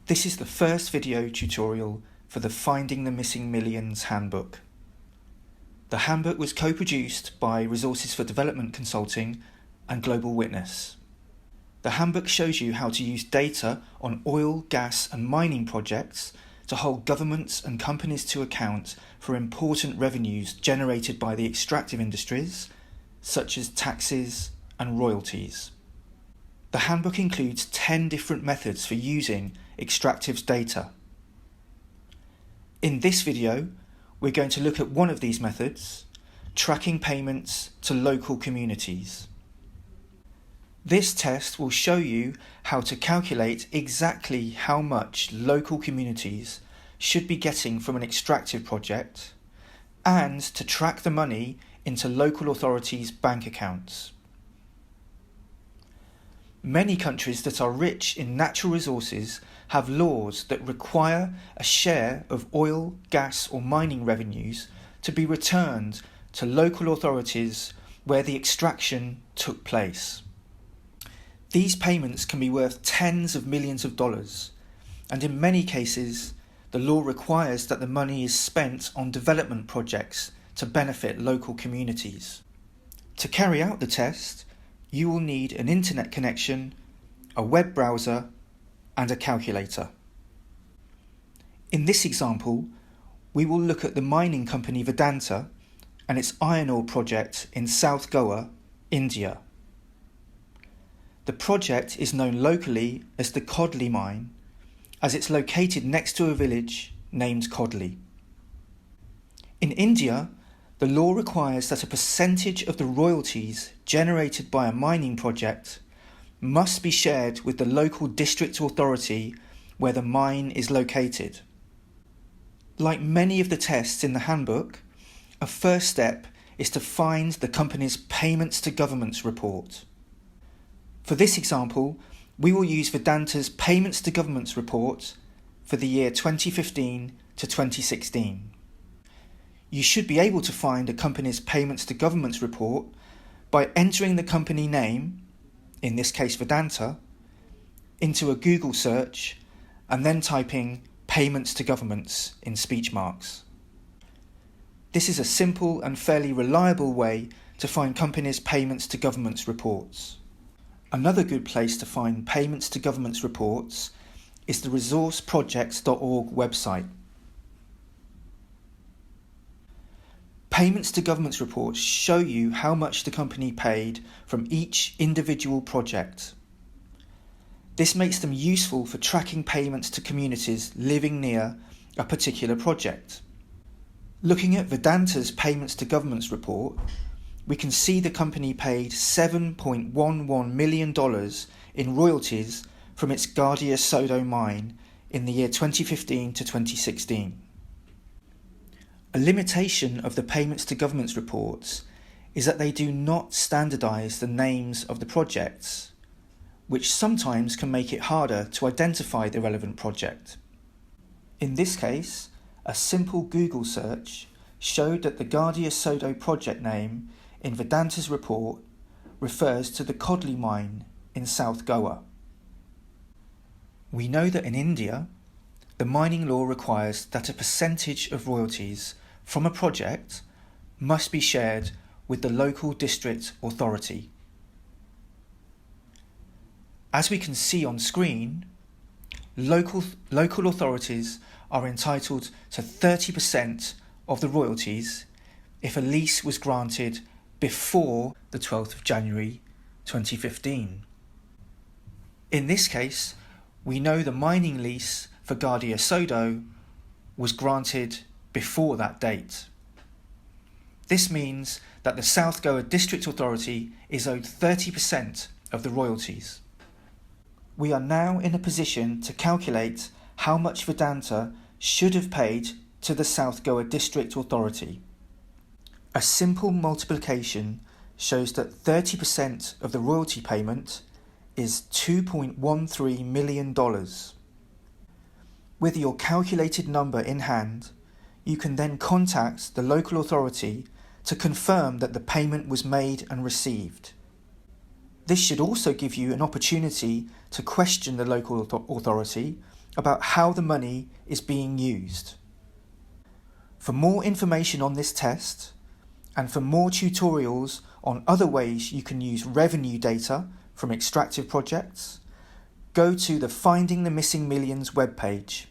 This is the first video tutorial for the Finding the Missing Millions handbook. The handbook was co-produced by Resources for Development Consulting and Global Witness. The handbook shows you how to use data on oil, gas and mining projects to hold governments and companies to account for important revenues generated by the extractive industries, such as taxes and royalties. The handbook includes 10 different methods for using extractives data. In this video, we're going to look at one of these methods, tracking payments to local communities. This test will show you how to calculate exactly how much local communities should be getting from an extractive project and to track the money into local authorities' bank accounts. Many countries that are rich in natural resources have laws that require a share of oil, gas or mining revenues to be returned to local authorities where the extraction took place. These payments can be worth tens of millions of dollars, and in many cases, the law requires that the money is spent on development projects to benefit local communities. To carry out the test, you will need an internet connection, a web browser, and a calculator. In this example, we will look at the mining company Vedanta and its iron ore project in South Goa, India. The project is known locally as the Codli mine, as it's located next to a village named Codli. In India, the law requires that a percentage of the royalties generated by a mining project must be shared with the local district authority where the mine is located. Like many of the tests in the handbook, a first step is to find the company's Payments to Governments report. For this example, we will use Vedanta's Payments to Governments report for the year 2015 to 2016. You should be able to find a company's Payments to Governments report by entering the company name, in this case Vedanta, into a Google search and then typing Payments to Governments in speech marks. This is a simple and fairly reliable way to find companies' Payments to Governments reports. Another good place to find Payments to Governments reports is the resourceprojects.org website. Payments to Governments reports show you how much the company paid from each individual project. This makes them useful for tracking payments to communities living near a particular project. Looking at Vedanta's Payments to Governments report, we can see the company paid $7.11 million in royalties from its Gardia Sodo mine in the year 2015 to 2016. A limitation of the Payments to Governments reports is that they do not standardise the names of the projects, which sometimes can make it harder to identify the relevant project. In this case, a simple Google search showed that the Gardia Sodo project name in Vedanta's report refers to the Codli mine in South Goa. We know that in India, the mining law requires that a percentage of royalties from a project must be shared with the local district authority. As we can see on screen, local authorities are entitled to 30% of the royalties if a lease was granted before the 12th of January 2015. In this case, we know the mining lease for Gardia Sodo was granted before that date. This means that the South Goa District Authority is owed 30% of the royalties. We are now in a position to calculate how much Vedanta should have paid to the South Goa District Authority. A simple multiplication shows that 30% of the royalty payment is $2.13 million. With your calculated number in hand, you can then contact the local authority to confirm that the payment was made and received. This should also give you an opportunity to question the local authority about how the money is being used. For more information on this test, and for more tutorials on other ways you can use revenue data from extractive projects, go to the Finding the Missing Millions webpage.